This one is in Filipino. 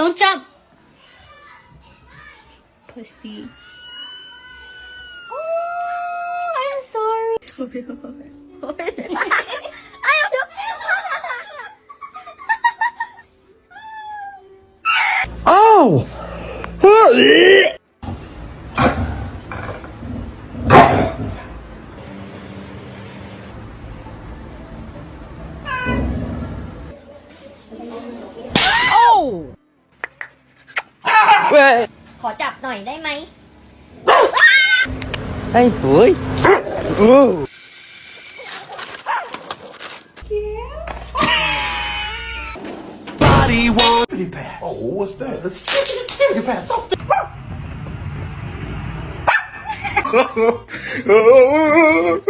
Don't jump. Pussy. Oh, I'm sorry. Oh! Oh! ขอจับหน่อยได้ไหม Hey, boy. Oh. Body one. Pass. Oh, what's that? A security pass. Off the... Oh.